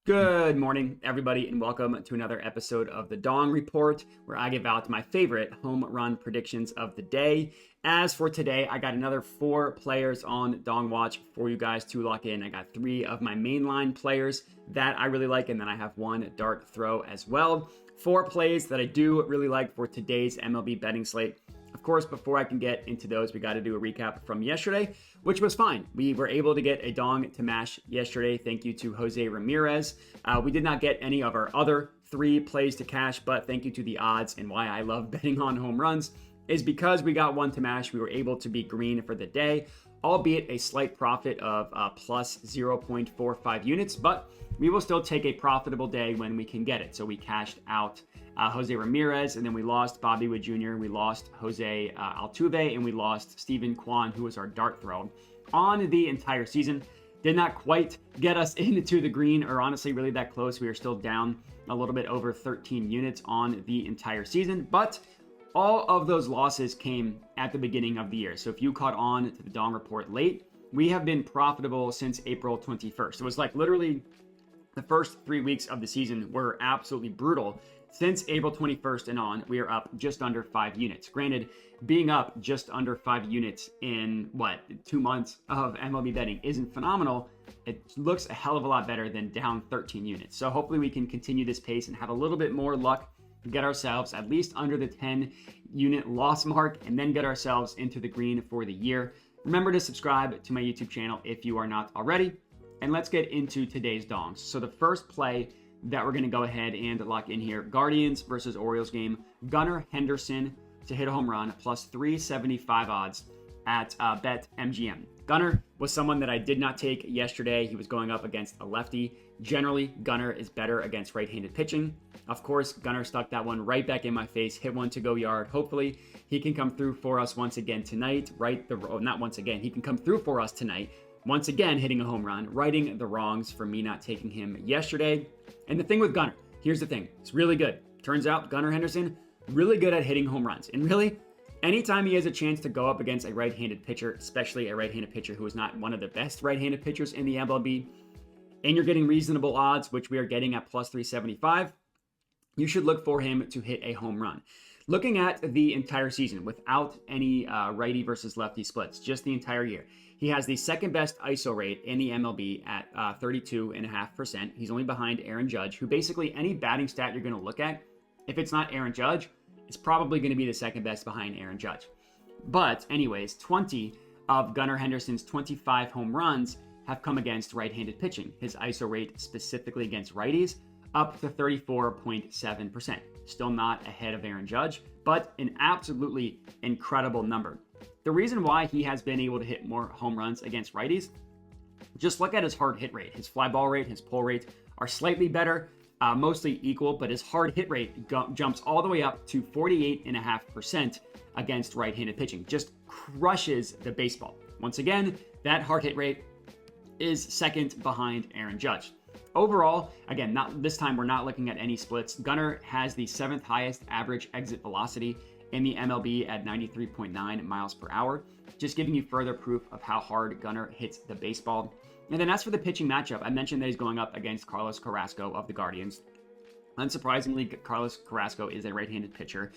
Good morning, everybody, and welcome to another episode of the Dong Report, where I give out my favorite home run predictions of the day. As for today, I got another 4 players on Dong Watch for you guys to lock in. I got 3 of my mainline players that I really like, and then I have 1 dart throw as well. 4 plays that I do really like for today's MLB betting slate. Of course, before I can get into those, we got to do a recap from yesterday, which was fine. We were able to get a dong to mash yesterday. Thank you to Jose Ramirez. We did not get any of our other 3 plays to cash, but thank you to the odds. And why I love betting on home runs is because we got 1 to mash. We were able to be green for the day, albeit a slight profit of plus 0.45 units, but we will still take a profitable day when we can get it. So we cashed out Jose Ramirez, and then we lost Bobby Wood Jr., we lost Jose Altuve, and we lost Steven Kwan, who was our dart throw on the entire season. Did not quite get us into the green, or honestly really that close. We are still down a little bit over 13 units on the entire season, but all of those losses came at the beginning of the year. So if you caught on to the Dong Report late, we have been profitable since April 21st. It was like literally the first 3 weeks of the season were absolutely brutal. Since April 21st and on, we are up just under 5 units. Granted, being up just under 5 units in 2 months of MLB betting isn't phenomenal. It looks a hell of a lot better than down 13 units. So hopefully we can continue this pace and have a little bit more luck, get ourselves at least under the 10 unit loss mark, and then get ourselves into the green for the year. Remember to subscribe to my YouTube channel if you are not already. And let's get into today's dongs. So the first play that we're going to go ahead and lock in here, Guardians versus Orioles game, Gunnar Henderson to hit a home run, plus 375 odds at BetMGM. Gunnar was someone that I did not take yesterday. He was going up against a lefty. Generally, Gunnar is better against right-handed pitching. Of course, Gunnar stuck that one right back in my face, hit one to go yard. Hopefully, he can come through for us once again tonight. Not once again. He can come through for us tonight. Once again, hitting a home run, righting the wrongs for me not taking him yesterday. And the thing with Gunnar, here's the thing. It's really good. Turns out Gunnar Henderson, really good at hitting home runs. And really, anytime he has a chance to go up against a right-handed pitcher, especially a right-handed pitcher who is not one of the best right-handed pitchers in the MLB, and you're getting reasonable odds, which we are getting at plus 375, you should look for him to hit a home run. Looking at the entire season without any righty versus lefty splits, just the entire year, he has the second best ISO rate in the MLB at 32.5%. He's only behind Aaron Judge, who basically any batting stat you're going to look at, if it's not Aaron Judge, it's probably going to be the second best behind Aaron Judge. But anyways, 20 of Gunnar Henderson's 25 home runs have come against right-handed pitching. His ISO rate specifically against righties up to 34.7%. Still not ahead of Aaron Judge, but an absolutely incredible number. The reason why he has been able to hit more home runs against righties, just look at his hard hit rate. His fly ball rate, his pull rate are slightly better, mostly equal, but his hard hit rate jumps all the way up to 48.5% against right-handed pitching. Just crushes the baseball. Once again, that hard hit rate is second behind Aaron Judge. Overall, again, this time we're not looking at any splits. Gunnar has the 7th highest average exit velocity in the MLB at 93.9 miles per hour, just giving you further proof of how hard Gunnar hits the baseball. And then as for the pitching matchup, I mentioned that he's going up against Carlos Carrasco of the Guardians. Unsurprisingly, Carlos Carrasco is a right-handed pitcher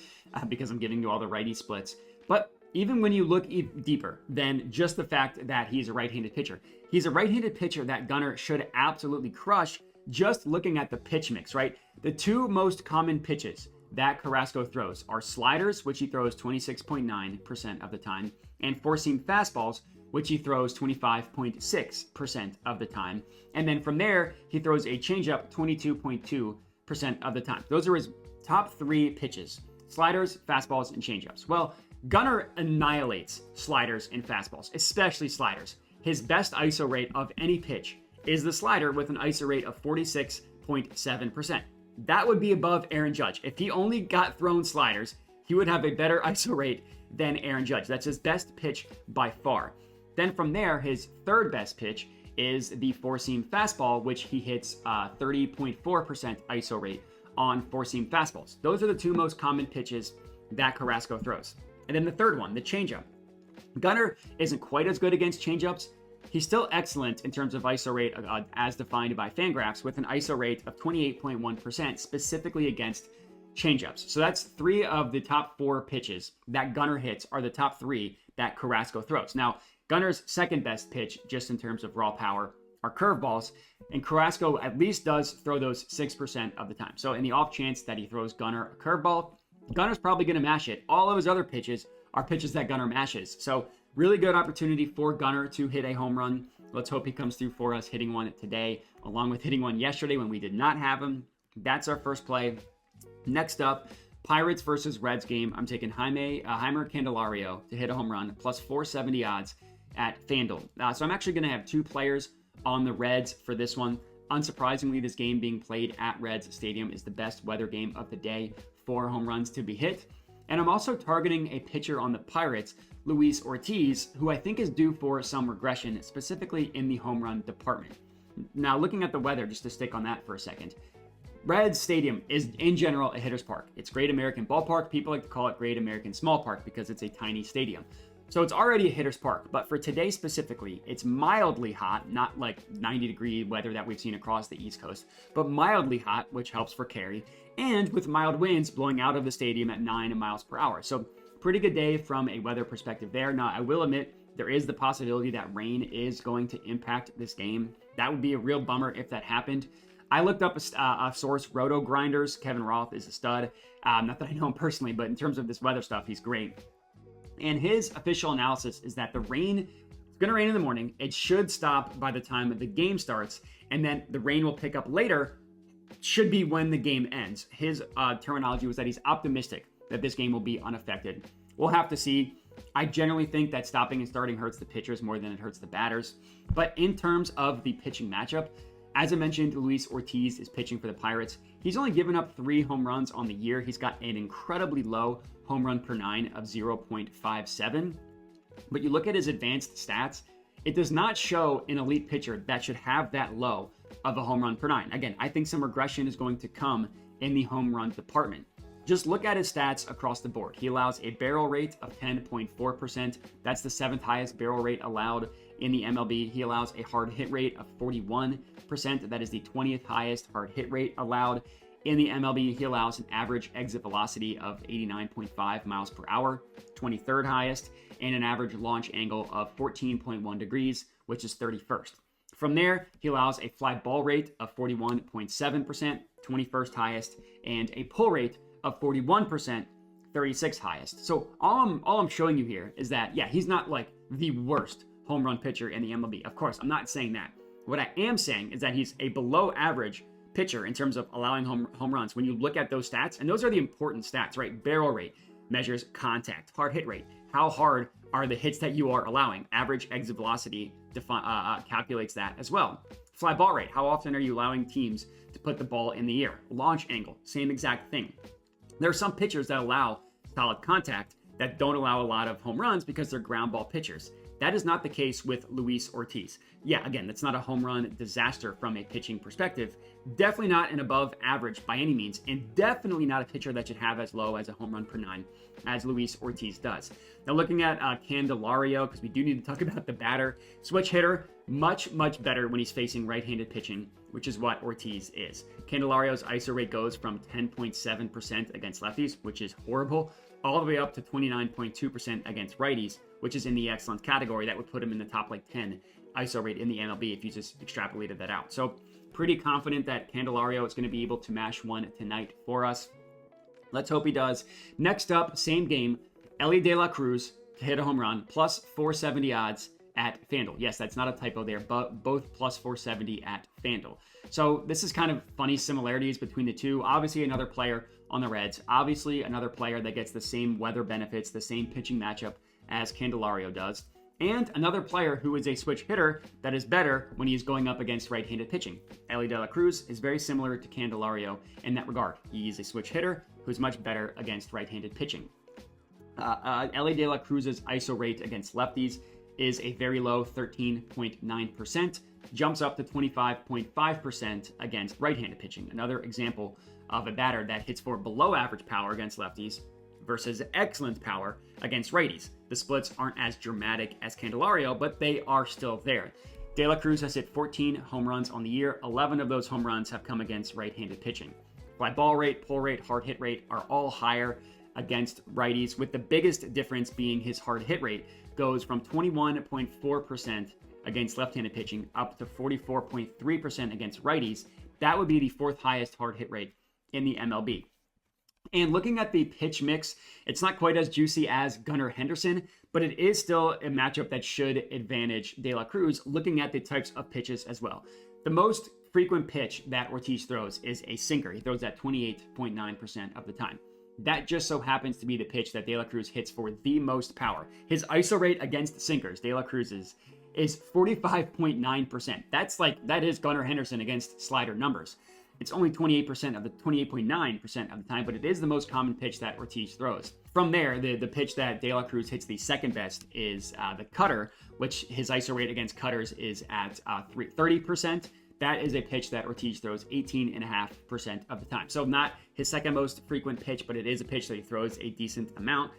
because I'm giving you all the righty splits. But even when you look deeper than just the fact that he's a right-handed pitcher, he's a right-handed pitcher that Gunnar should absolutely crush just looking at the pitch mix, right? The 2 most common pitches that Carrasco throws are sliders, which he throws 26.9% of the time, and four-seam fastballs, which he throws 25.6% of the time. And then from there, he throws a changeup 22.2% of the time. Those are his top 3 pitches: sliders, fastballs, and changeups. Well, Gunnar annihilates sliders and fastballs, especially sliders. His best ISO rate of any pitch is the slider with an ISO rate of 46.7%. That would be above Aaron Judge. If he only got thrown sliders, he would have a better ISO rate than Aaron Judge. That's his best pitch by far. Then from there, his third best pitch is the four-seam fastball, which he hits 30.4% ISO rate on four-seam fastballs. Those are the 2 most common pitches that Carrasco throws. And then the third one, the changeup. Gunnar isn't quite as good against changeups. he's still excellent in terms of ISO rate as defined by FanGraphs, with an ISO rate of 28.1%, specifically against changeups. So that's 3 of the top 4 pitches that Gunnar hits are the top 3 that Carrasco throws. Now, Gunnar's second best pitch, just in terms of raw power, are curveballs, and Carrasco at least does throw those 6% of the time. So in the off chance that he throws Gunnar a curveball, Gunnar's probably going to mash it. All of his other pitches are pitches that Gunnar mashes. So really good opportunity for Gunnar to hit a home run. Let's hope he comes through for us, hitting one today, along with hitting one yesterday when we did not have him. That's our first play. Next up, Pirates versus Reds game. I'm taking Jeimer Candelario to hit a home run, plus 470 odds at FanDuel. So I'm actually going to have 2 players on the Reds for this one. Unsurprisingly, this game being played at Reds Stadium is the best weather game of the day for home runs to be hit. And I'm also targeting a pitcher on the Pirates, Luis Ortiz, who I think is due for some regression, specifically in the home run department. Now, looking at the weather, just to stick on that for a second, Reds Stadium is, in general, a hitter's park. It's Great American Ballpark. People like to call it Great American Small Park because it's a tiny stadium. So it's already a hitter's park, but for today specifically, it's mildly hot, not like 90-degree weather that we've seen across the East Coast, but mildly hot, which helps for carry, and with mild winds blowing out of the stadium at 9 miles per hour. So pretty good day from a weather perspective there. Now, I will admit, there is the possibility that rain is going to impact this game. That would be a real bummer if that happened. I looked up a source, Roto Grinders. Kevin Roth is a stud. Not that I know him personally, but in terms of this weather stuff, he's great. And his official analysis is that it's going to rain in the morning. It should stop by the time the game starts, and then the rain will pick up later, should be when the game ends. His terminology was that he's optimistic that this game will be unaffected. We'll have to see. I generally think that stopping and starting hurts the pitchers more than it hurts the batters. But in terms of the pitching matchup, as I mentioned, Luis Ortiz is pitching for the Pirates. He's only given up 3 home runs on the year. He's got an incredibly low home run per 9 of 0.57. But you look at his advanced stats, it does not show an elite pitcher that should have that low of a home run per 9. Again, I think some regression is going to come in the home run department. Just look at his stats across the board. He allows a barrel rate of 10.4%. That's the 7th highest barrel rate allowed in the MLB. He allows a hard hit rate of 41%. That is the 20th highest hard hit rate allowed in the MLB. He allows an average exit velocity of 89.5 miles per hour, 23rd highest, and an average launch angle of 14.1 degrees, which is 31st. From there, he allows a fly ball rate of 41.7%, 21st highest, and a pull rate of 41%, 36th highest. So all I'm showing you here is that, yeah, he's not like the worst home run pitcher in the MLB. Of course, I'm not saying that. What I am saying is that he's a below average pitcher in terms of allowing home runs. When you look at those stats, and those are the important stats, right? Barrel rate measures contact, hard hit rate. How hard are the hits that you are allowing? Average exit velocity calculates that as well. Fly ball rate. How often are you allowing teams to put the ball in the air? Launch angle. Same exact thing. There are some pitchers that allow solid contact that don't allow a lot of home runs because they're ground ball pitchers. That is not the case with Luis Ortiz. Yeah, again, that's not a home run disaster from a pitching perspective. Definitely not an above average by any means, and definitely not a pitcher that should have as low as a home run per 9 as Luis Ortiz does. Now looking at Candelario, because we do need to talk about the batter. Switch hitter, much better when he's facing right-handed pitching, which is what Ortiz is. Candelario's ISO rate goes from 10.7% against lefties, which is horrible, all the way up to 29.2% against righties, which is in the excellent category. That would put him in the top 10 ISO rate in the MLB if you just extrapolated that out. So pretty confident that Candelario is going to be able to mash one tonight for us. Let's hope he does. Next up, same game, Elly De La Cruz to hit a home run, plus 470 odds at FanDuel. Yes, that's not a typo there, but both plus 470 at FanDuel. So this is kind of funny similarities between the two. Obviously, another player on the Reds. Obviously, another player that gets the same weather benefits, the same pitching matchup as Candelario does. And another player who is a switch hitter that is better when he's going up against right-handed pitching. Elly De La Cruz is very similar to Candelario in that regard. He's a switch hitter who's much better against right-handed pitching. Elly De La Cruz's ISO rate against lefties is a very low 13.9%, jumps up to 25.5% against right-handed pitching. Another example of a batter that hits for below average power against lefties versus excellent power against righties. The splits aren't as dramatic as Candelario, but they are still there. De La Cruz has hit 14 home runs on the year. 11 of those home runs have come against right-handed pitching. Fly ball rate, pull rate, hard hit rate are all higher against righties, with the biggest difference being his hard hit rate goes from 21.4% against left-handed pitching up to 44.3% against righties. That would be the fourth highest hard hit rate in the MLB. And looking at the pitch mix, it's not quite as juicy as Gunnar Henderson, but it is still a matchup that should advantage De La Cruz, looking at the types of pitches as well. The most frequent pitch that Ortiz throws is a sinker. He throws that 28.9% of the time. That just so happens to be the pitch that De La Cruz hits for the most power. His ISO rate against sinkers, De La Cruz's, is 45.9%. That is Gunnar Henderson against slider numbers. It's only 28% of the 28.9% of the time, but it is the most common pitch that Ortiz throws. From there, the pitch that De La Cruz hits the second best is the cutter, which his ISO rate against cutters is at 30%. That is a pitch that Ortiz throws 18.5% of the time. So not his second most frequent pitch, but it is a pitch that he throws a decent amount.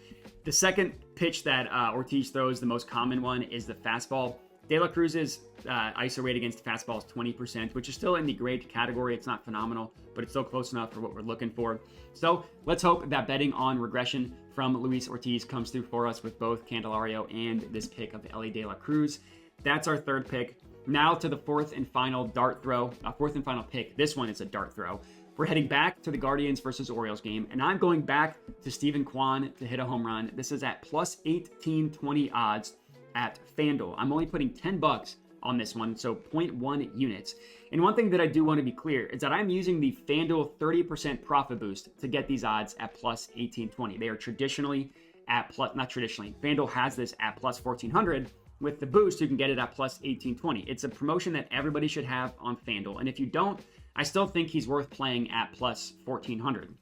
The second pitch that Ortiz throws, the most common one, is the fastball. De La Cruz's ISO rate against fastball is 20%, which is still in the great category. It's not phenomenal, but it's still close enough for what we're looking for. So let's hope that betting on regression from Luis Ortiz comes through for us with both Candelario and this pick of Elly De La Cruz. That's our third pick. Now to the fourth and final pick. This one is a dart throw. We're heading back to the Guardians versus Orioles game, and I'm going back to Steven Kwan to hit a home run. This is at plus 1820 odds at FanDuel. I'm only putting $10 on this one, so 0.1 units. And one thing that I do want to be clear is that I'm using the FanDuel 30% profit boost to get these odds at plus 1820. They are traditionally at plus, not traditionally, FanDuel has this at plus 1400. With the boost, you can get it at plus 1820. It's a promotion that everybody should have on FanDuel. And if you don't, I still think he's worth playing at plus 1400.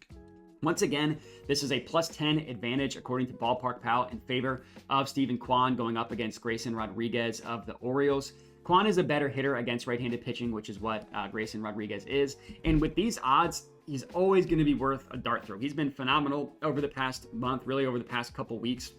Once again, this is a plus 10 advantage according to Ballpark Pal in favor of Steven Kwan going up against Grayson Rodriguez of the Orioles. Kwan is a better hitter against right-handed pitching, which is what Grayson Rodriguez is. And with these odds, he's always going to be worth a dart throw. He's been phenomenal over the past month, really over the past couple weeks.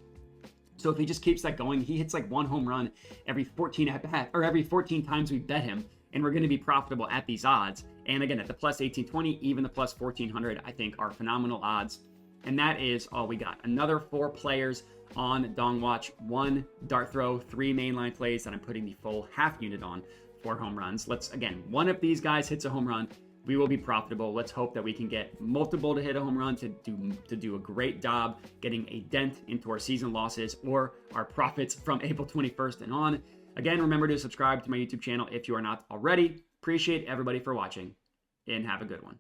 So if he just keeps that going, he hits like one home run every 14 at bat, or every 14 times we bet him, and we're going to be profitable at these odds. And again, at the plus 1820, even the plus 1400, I think are phenomenal odds. And that is all we got. Another 4 players on Dong Watch, 1 dart throw, 3 mainline plays that I'm putting the full half unit on for home runs. One of these guys hits a home run, we will be profitable. Let's hope that we can get multiple to hit a home run to do a great job getting a dent into our season losses or our profits from April 21st and on. Again, remember to subscribe to my YouTube channel if you are not already. Appreciate everybody for watching, and have a good one.